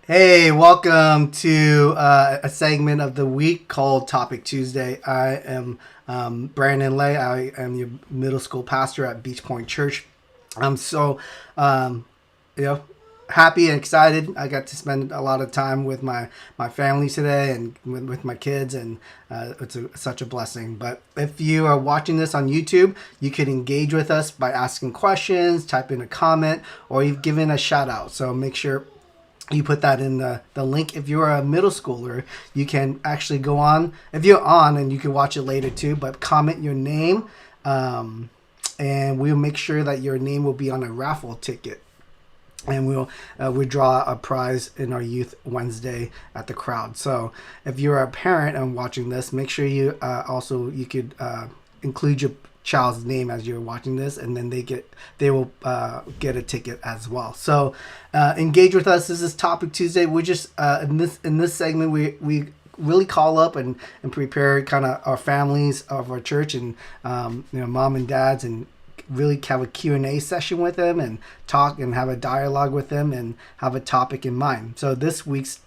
Hey, welcome to a segment of the week called Topic Tuesday. I am Brandon Lay. I am your middle school pastor at Beachpoint Church. I'm so, um, you know, happy and excited. I got to spend a lot of time with my family today and with my kids, and such a blessing. But if you are watching this on YouTube, you can engage with us by asking questions, type in a comment, or you've given a shout out. So make sure you put that in the link. If you're a middle schooler, you can actually go on. If you're on, and you can watch it later too, but comment your name, and we'll make sure that your name will be on a raffle ticket. And we'll draw a prize in our Youth Wednesday at the crowd. So if you're a parent and watching this, make sure you you could include your child's name as you're watching this, and then they will get a ticket as well. So engage with us. This is Topic Tuesday. We're just in this segment we really call up and prepare kind of our families of our church, and mom and dads, and really have a Q&A session with them and talk and have a dialogue with them and have a topic in mind. So this week's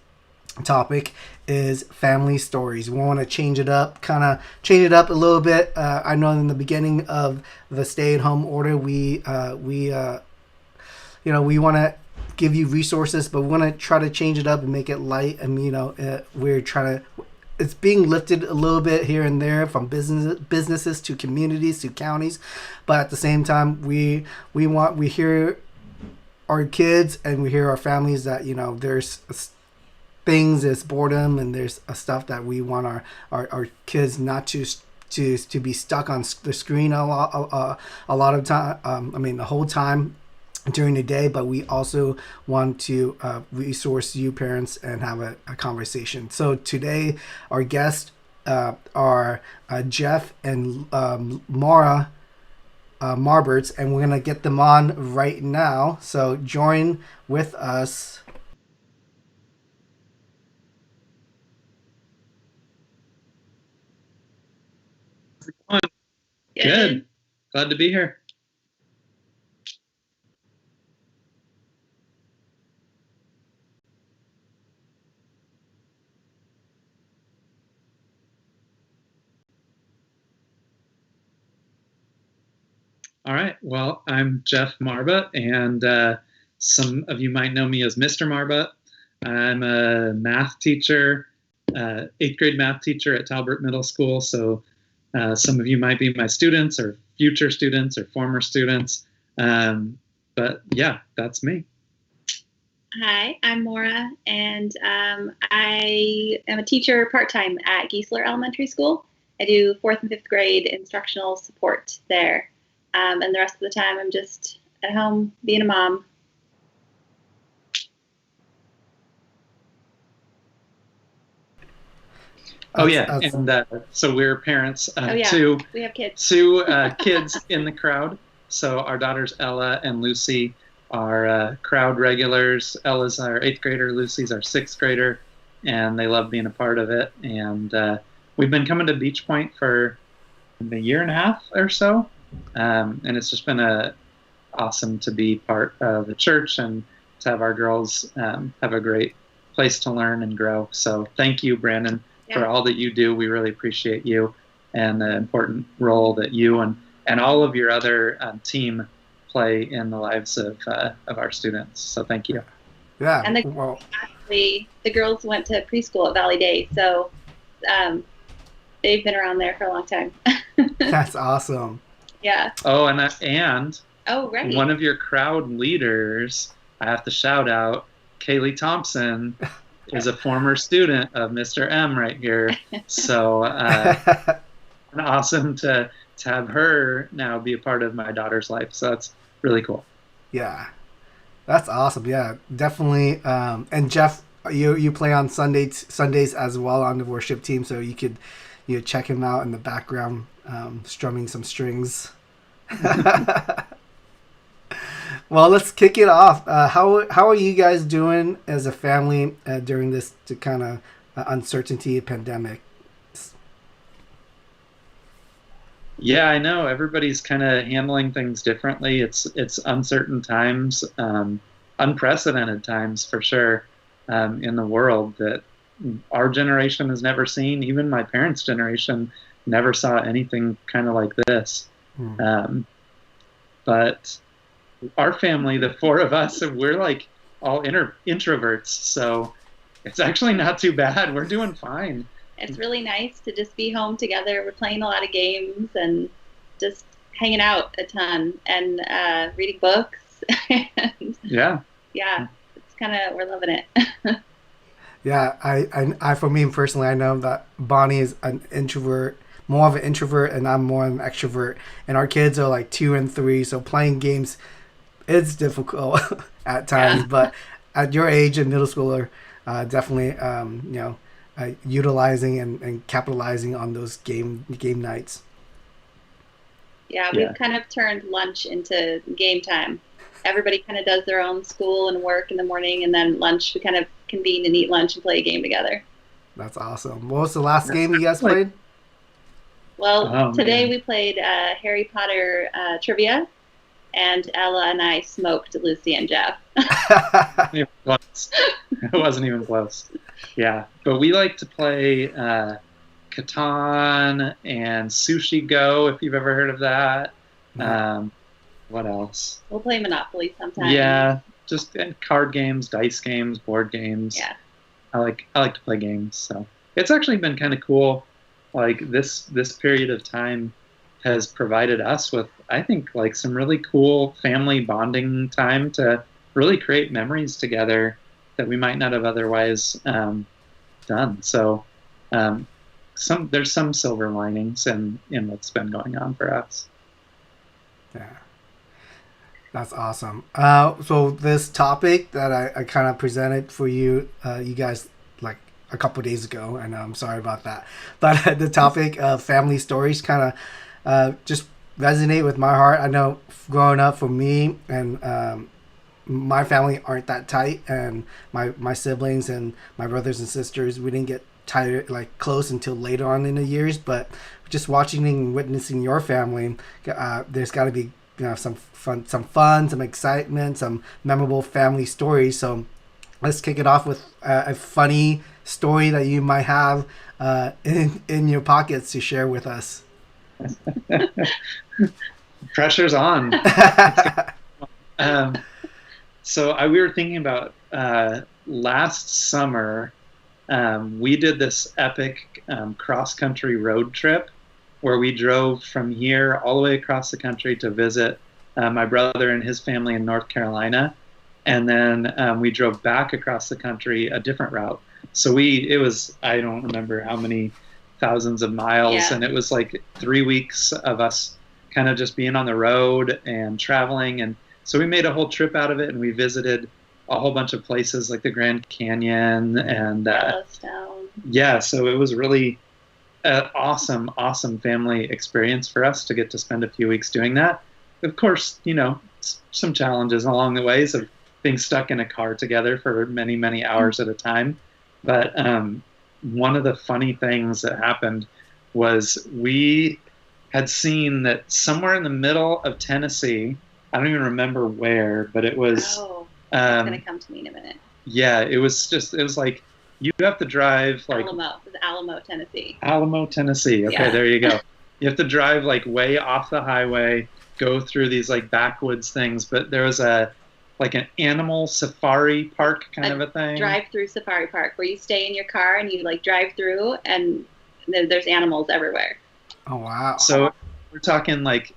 topic is family stories. We want to change it up a little bit. I know in the beginning of the stay-at-home order, we want to give you resources, but we want to try to change it up and make it light. And we're trying to. It's being lifted a little bit here and there, from businesses to communities to counties, but at the same time, we hear our kids and we hear our families that there's things, there's boredom, and there's stuff that we want our kids not to be stuck on the screen a lot of time. The whole time during the day, but we also want to resource you parents and have a conversation. So today our guests are Jeff and Maura Marbut, and we're gonna get them on right now. So join with us. Good. Glad to be here. All right. Well, I'm Jeff Marbut, and some of you might know me as Mr. Marbut. I'm a math teacher, 8th grade math teacher at Talbert Middle School. So some of you might be my students or future students or former students. But yeah, that's me. Hi, I'm Maura, and I am a teacher part-time at Giesler Elementary School. I do 4th and 5th grade instructional support there. And the rest of the time, I'm just at home being a mom. Oh yeah, and so we're parents. We have kids. Two kids in the crowd. So our daughters Ella and Lucy are crowd regulars. Ella's our 8th grader, Lucy's our 6th grader, and they love being a part of it. And we've been coming to Beachpoint for a year and a half or so, and it's just been awesome to be part of the church and to have our girls have a great place to learn and grow. So thank you, Brandon, for all that you do. We really appreciate you and the important role that you and all of your other team play in the lives of our students. So thank you. Yeah. And the girls went to preschool at Valley Day, so they've been around there for a long time. That's awesome. Yeah. Oh, and right. One of your crowd leaders, I have to shout out, Kaylee Thompson, is a former student of Mr. M right here. So awesome to have her now be a part of my daughter's life. So that's really cool. Yeah, that's awesome. Yeah, definitely. And Jeff, you play on Sundays as well on the worship team, so you could check him out in the background, strumming some strings. Well, let's kick it off. How are you guys doing as a family during this kind of uncertainty pandemic? Yeah, I know everybody's kind of handling things differently. It's uncertain times, unprecedented times for sure. in the world that our generation has never seen. Even my parents' generation never saw anything kind of like this. But our family, the four of us, we're like all introverts, so it's actually not too bad. We're doing fine. It's really nice to just be home together. We're playing a lot of games and just hanging out a ton and reading books. And, yeah, it's kind of, we're loving it. Yeah, I for me personally, I know that Bonnie is an introvert, more of an introvert, and I'm more of an extrovert. And our kids are like 2 and 3, so playing games, it's difficult at times. Yeah. But at your age in middle schooler, definitely, utilizing and capitalizing on those game nights. Yeah, we've kind of turned lunch into game time. Everybody kind of does their own school and work in the morning, and then lunch, we kind of convene and eat lunch and play a game together. That's awesome. What was the last game you guys played? Well, today we played Harry Potter trivia, and Ella and I smoked Lucy and Jeff. It wasn't even close. Yeah, but we like to play Catan and Sushi Go, if you've ever heard of that. What else? We'll play Monopoly sometime. Yeah, just card games, dice games, board games. Yeah. I like to play games, so it's actually been kind of cool. Like this period of time has provided us with, I think, like some really cool family bonding time to really create memories together that we might not have otherwise done. So there's some silver linings in what's been going on for us. Yeah. That's awesome. So this topic that I kind of presented for you, you guys, like a couple of days ago, and I'm sorry about that, but the topic of family stories kind of just resonate with my heart. I know growing up for me and my family aren't that tight, and my siblings and my brothers and sisters, we didn't get tight, like close until later on in the years. But just watching and witnessing your family, there's got to be some fun, some excitement, some memorable family stories. So let's kick it off with a funny story that you might have in your pockets to share with us. Pressure's on. So we were thinking about last summer, we did this epic cross-country road trip where we drove from here all the way across the country to visit my brother and his family in North Carolina. And then we drove back across the country a different route. So it was, I don't remember how many thousands of miles. Yeah. And it was like 3 weeks of us kind of just being on the road and traveling. And so we made a whole trip out of it, and we visited a whole bunch of places like the Grand Canyon and Yellowstone. Yeah, so it was really an awesome family experience for us to get to spend a few weeks doing that. Of course, some challenges along the ways of being stuck in a car together for many hours at a time. But one of the funny things that happened was we had seen that somewhere in the middle of Tennessee, I don't even remember where, but it was... it's going to come to me in a minute. Yeah, it was like, you have to drive like... Alamo, Tennessee. Alamo, Tennessee. Okay, yeah. There you go. You have to drive like way off the highway, go through these like backwoods things, but there was an animal safari park kind of a thing. Drive-through safari park where you stay in your car and you like drive through, and there's animals everywhere. Oh, wow. So we're talking like...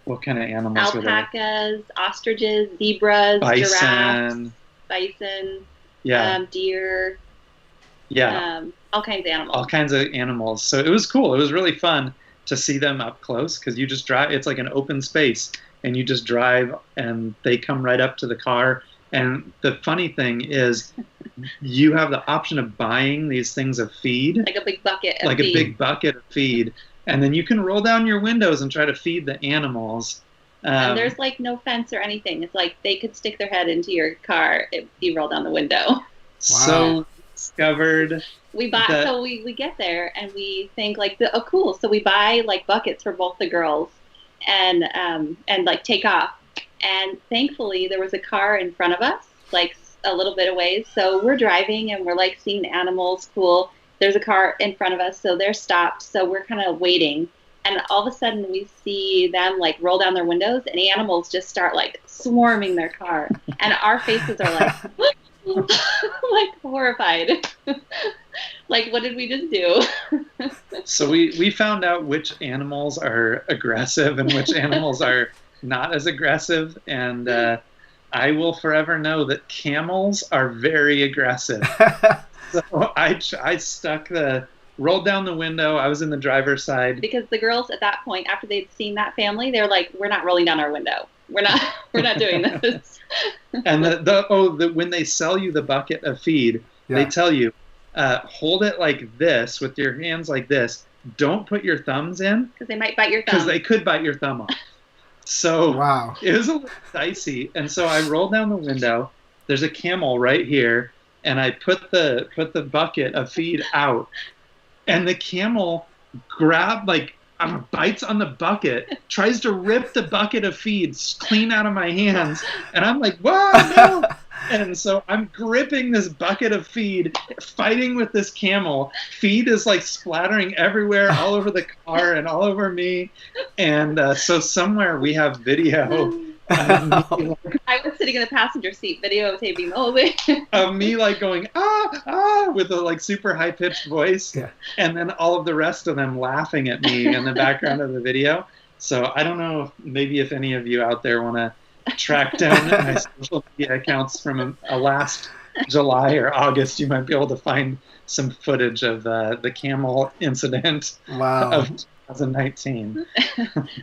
what kind of animals were there? Alpacas, ostriches, zebras, giraffes, bison, deer. Yeah. All kinds of animals. All kinds of animals. So it was cool. It was really fun to see them up close because you just drive. It's like an open space, and you just drive, and they come right up to the car. And the funny thing is, you have the option of buying these things of feed. Like a big bucket of feed. A big bucket of feed. And then you can roll down your windows and try to feed the animals. And there's like no fence or anything. It's like they could stick their head into your car if you roll down the window. Wow. So discovered. We get there and we think like, oh cool. So we buy like buckets for both the girls and like take off. And thankfully there was a car in front of us, like a little bit away. So we're driving and we're like seeing the animals. Cool. There's a car in front of us, so they're stopped. So we're kind of waiting. And all of a sudden we see them like roll down their windows and the animals just start like swarming their car. And our faces are like, like horrified. Like, what did we just do? So we found out which animals are aggressive and which animals are not as aggressive. And I will forever know that camels are very aggressive. So I rolled down the window. I was in the driver's side. Because the girls at that point, after they'd seen that family, they're like, we're not rolling down our window. We're not doing this. And when they sell you the bucket of feed, they tell you, hold it like this with your hands like this. Don't put your thumbs in. Because they might bite your thumb. Because they could bite your thumb off. So wow. It was a little dicey. And so I rolled down the window. There's a camel right here. And I put the bucket of feed out. And the camel bites on the bucket, tries to rip the bucket of feed clean out of my hands. And I'm like, whoa, no. And so I'm gripping this bucket of feed, fighting with this camel. Feed is like splattering everywhere, all over the car and all over me. And so somewhere we have video. I was sitting in the passenger seat videotaping the whole thing. Of me like going, with a like super high pitched voice. Yeah. And then all of the rest of them laughing at me in the background of the video. So I don't know, maybe if any of you out there want to track down my social media accounts from a last July or August, you might be able to find some footage of the camel incident of 2019.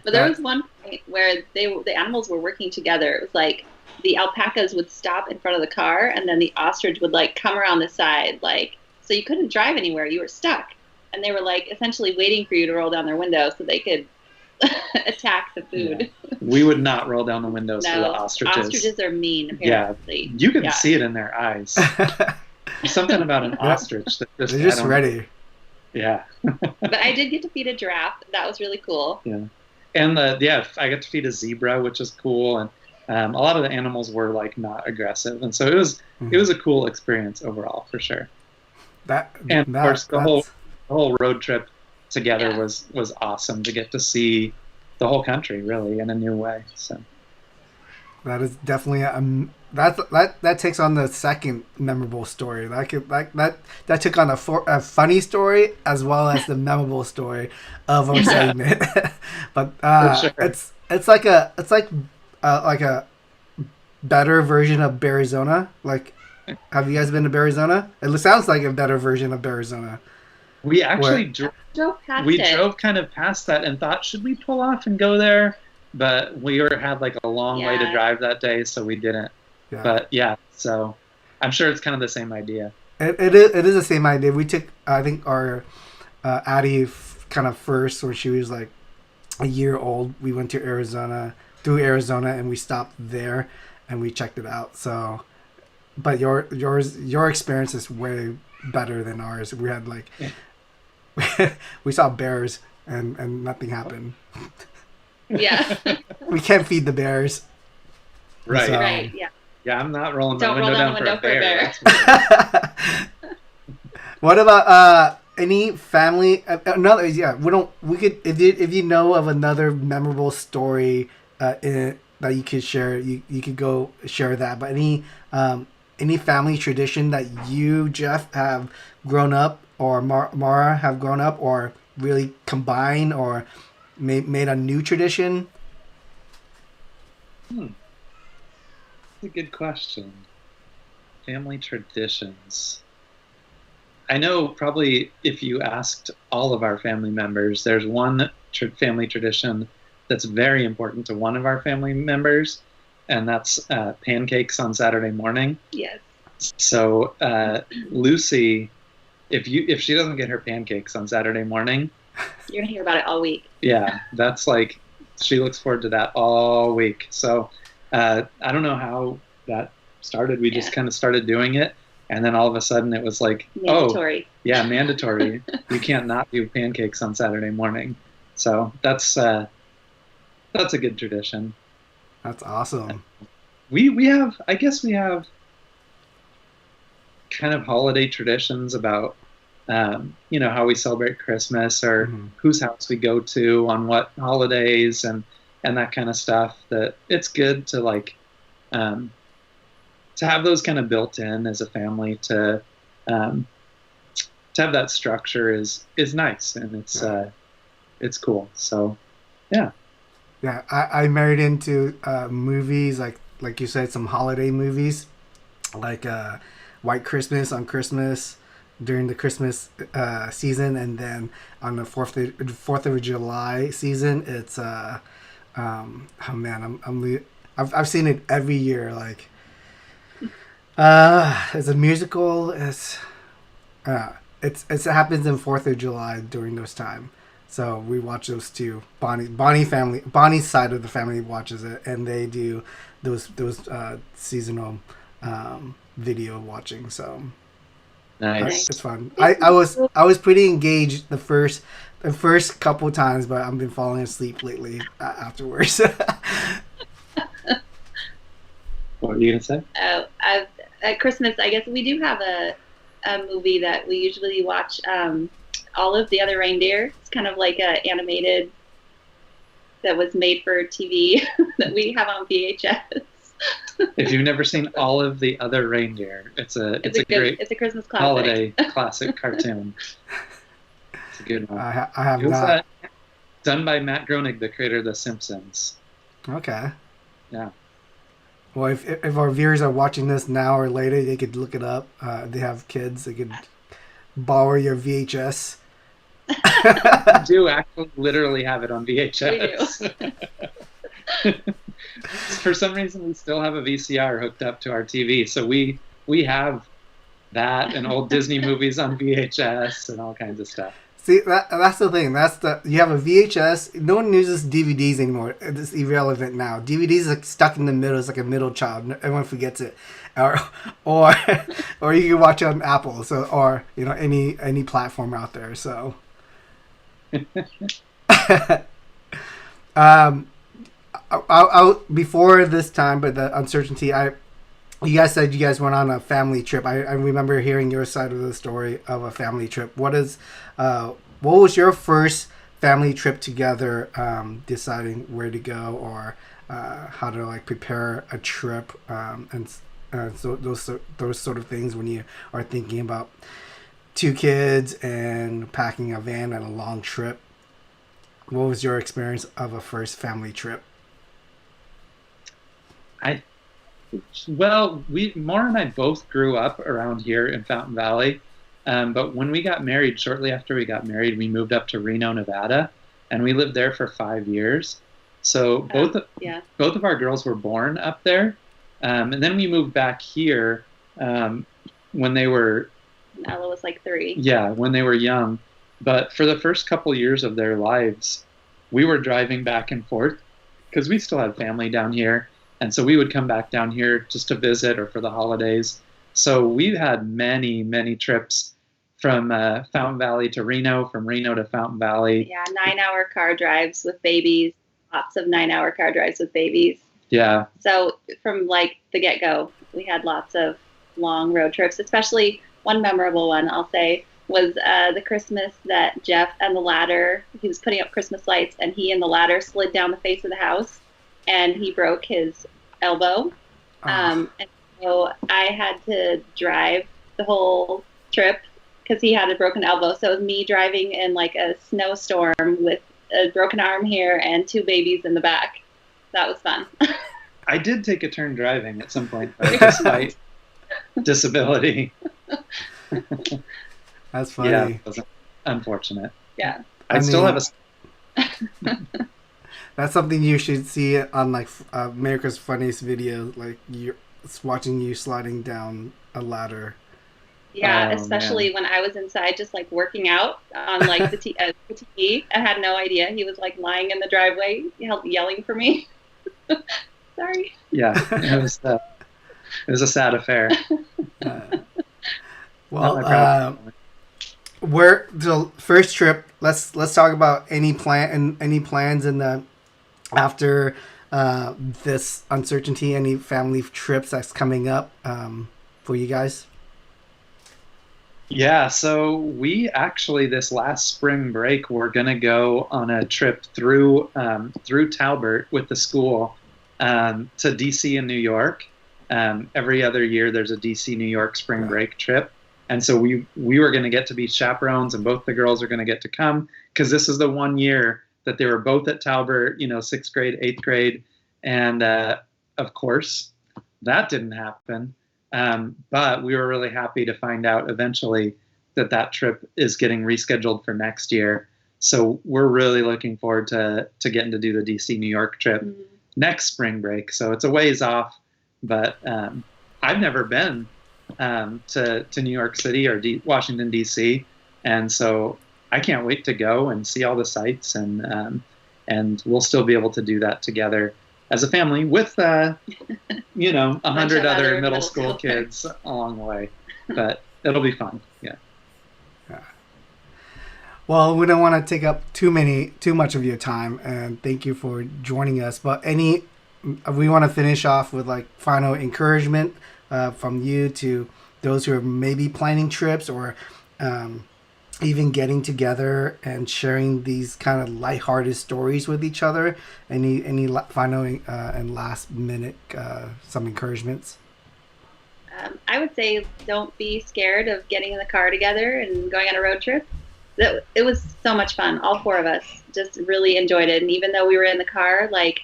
But there was one point where the animals were working together. It was like the alpacas would stop in front of the car and then the ostrich would like come around the side, like, so you couldn't drive anywhere, you were stuck. And they were like essentially waiting for you to roll down their window so they could attack the food. Yeah. We would not roll down the windows for the ostriches. Ostriches are mean, apparently. Yeah, you can see it in their eyes. Something about an ostrich that they're just ready. Yeah. But I did get to feed a giraffe. That was really cool. Yeah. And I got to feed a zebra, which is cool. And a lot of the animals were like not aggressive. And so it was a cool experience overall, for sure. Of course, the whole road trip together was awesome to get to see the whole country really in a new way. So that is definitely that takes on the second memorable story. That took on a funny story as well as the memorable story of our segment. But sure. it's like a better version of Arizona. Like, have you guys been to Arizona? It sounds like a better version of Arizona. We actually drove kind of past that and thought, should we pull off and go there? But we had like a long way to drive that day, so we didn't. Yeah. But so I'm sure it's kind of the same idea. It is the same idea. We took, I think, our Addie kind of first when she was like a year old. We went to through Arizona, and we stopped there and we checked it out. So, but your experience is way better than ours. We had like we saw bears and nothing happened. Yeah. We can't feed the bears. Right. So, right. Yeah. Yeah, I'm not rolling my window down for a bear. What about any family? Another, we could if you know of another memorable story that you could share, you could go share that. But any family tradition that you, Jeff, have grown up, or Maura have grown up, or really combined, or made a new tradition? That's a good question. Family traditions. I know probably if you asked all of our family members, there's one family tradition that's very important to one of our family members, and that's pancakes on Saturday morning. Yes. So Lucy, if she doesn't get her pancakes on Saturday morning, you're gonna hear about it all week. Yeah, that's like, she looks forward to that all week. So I don't know how that started. We just kind of started doing it, and then all of a sudden it was like, mandatory. Mandatory. You can't not do pancakes on Saturday morning. So that's a good tradition. That's awesome. We have kind of holiday traditions about how we celebrate Christmas or whose house we go to on what holidays and that kind of stuff. That it's good to to have those kind of built in as a family to have that structure is nice, and it's cool. So yeah. I married into movies like you said, some holiday movies like White Christmas on Christmas during the Christmas season, and then on the Fourth of July season, it's oh man, I've seen it every year. Like it's a musical. It happens in 4th of July during those time. So we watch those two. Bonnie's side of the family watches it, and they do those seasonal video watching. So nice. It's fun. I was pretty engaged the first couple times, but I've been falling asleep lately afterwards. What were you gonna say? At Christmas, I guess we do have a movie that we usually watch. Olive the Other Reindeer. It's kind of like a animated that was made for TV that we have on VHS. If you've never seen Olive the Other Reindeer, it's a Christmas classic. Holiday classic cartoon. It's a good one. I have it was, not. Done by Matt Groening, the creator of The Simpsons. Okay. Yeah. Well, if our viewers are watching this now or later, they could look it up. They have kids. They could borrow your VHS. I do actually literally have it on VHS. We do. For some reason, we still have a VCR hooked up to our TV, so we have that and old Disney movies on VHS and all kinds of stuff. See, that's the thing. You have a VHS. No one uses DVDs anymore. It's irrelevant now. DVDs are like stuck in the middle. It's like a middle child. Everyone forgets it, or you can watch it on Apple. So or any platform out there. So. I before this time, but the uncertainty. You guys said you guys went on a family trip. I remember hearing your side of the story of a family trip. What was your first family trip together? Deciding where to go or how to prepare a trip, and so those sort of things when you are thinking about 2 kids and packing a van and a long trip. What was your experience of a first family trip? Maura and I both grew up around here in Fountain Valley, but when we got married, shortly after we got married, we moved up to Reno, Nevada, and we lived there for 5 years. So both of our girls were born up there, and then we moved back here when they were. Ella was like 3. Yeah, when they were young. But for the first couple years of their lives, we were driving back and forth because we still had family down here. And so we would come back down here just to visit or for the holidays. So we've had many, many trips from Fountain Valley to Reno, from Reno to Fountain Valley. Yeah, 9-hour car drives with babies. Lots of 9-hour car drives with babies. Yeah. So from the get-go, we had lots of long road trips, especially one memorable one, I'll say, was the Christmas that Jeff and the ladder, he was putting up Christmas lights, and he and the ladder slid down the face of the house, and he broke his elbow. And so I had to drive the whole trip because he had a broken elbow. So it was me driving in a snowstorm with a broken arm here and 2 babies in the back. That was fun. I did take a turn driving at some point, despite disability. That's funny. Yeah, it was unfortunate. Yeah. I still have a... That's something you should see on America's Funniest Videos. You're watching you sliding down a ladder. Yeah, especially when I was inside just working out on the TV. I had no idea. He was lying in the driveway yelling for me. Sorry. Yeah, it was a sad affair. Where the first trip? Let's talk about any plans in the after this uncertainty. Any family trips that's coming up for you guys? Yeah, so we actually this last spring break we're gonna go on a trip through Talbot with the school to DC and New York. Every other year there's a DC New York spring Right. break trip, and so we were gonna get to be chaperones, and both the girls are gonna get to come because this is the one year that they were both at Talbot, sixth grade, eighth grade, and of course that didn't happen. But we were really happy to find out eventually that that trip is getting rescheduled for next year. So we're really looking forward to getting to do the DC New York trip Mm. next spring break. So it's a ways off, but I've never been to New York City or Washington D.C., and so I can't wait to go and see all the sights, and we'll still be able to do that together as a family with 100 other middle school kids along the way. But it'll be fun. Yeah. Yeah. Well, we don't want to take up too much of your time, and thank you for joining us. But we want to finish off with like final encouragement from you to those who are maybe planning trips or even getting together and sharing these kind of lighthearted stories with each other. Any final and last minute some encouragements? I would say don't be scared of getting in the car together and going on a road trip. It was so much fun. All four of us just really enjoyed it. And even though we were in the car like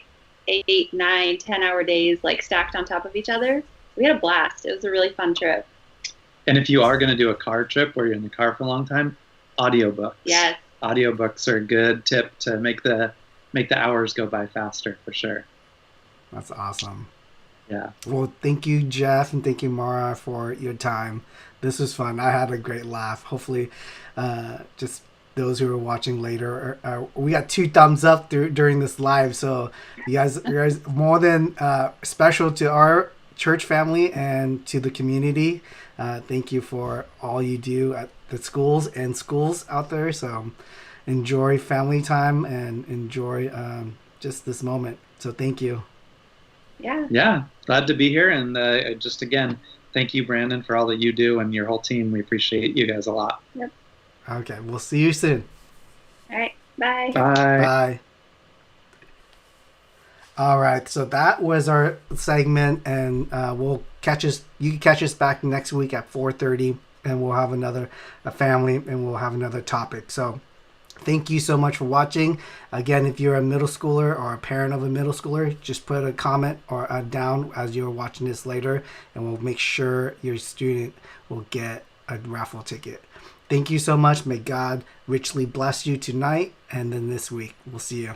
8, 9, 10-hour days, like stacked on top of each other, we had a blast. It was a really fun trip. And if you are going to do a car trip where you're in the car for a long time, audiobooks. Yes. Audiobooks are a good tip to make the hours go by faster for sure. That's awesome. Yeah. Well, thank you, Jeff, and thank you, Maura, for your time. This was fun. I had a great laugh. Hopefully, just those who are watching later, we got 2 thumbs up during this live. So you guys more than special to our church family and to the community. Thank you for all you do at the schools out there. So enjoy family time and enjoy just this moment. So thank you. Yeah. Glad to be here, and just again, thank you, Brandon, for all that you do and your whole team. We appreciate you guys a lot. Yep. Okay, we'll see you soon. All right. Bye. Bye. Bye. All right, so that was our segment, and you can catch us back next week at 4:30, and we'll have a family, and we'll have another topic. So thank you so much for watching. Again, if you're a middle schooler or a parent of a middle schooler, just put a comment or down as you're watching this later, and we'll make sure your student will get a raffle ticket. Thank you so much. May God richly bless you tonight and then this week. We'll see you.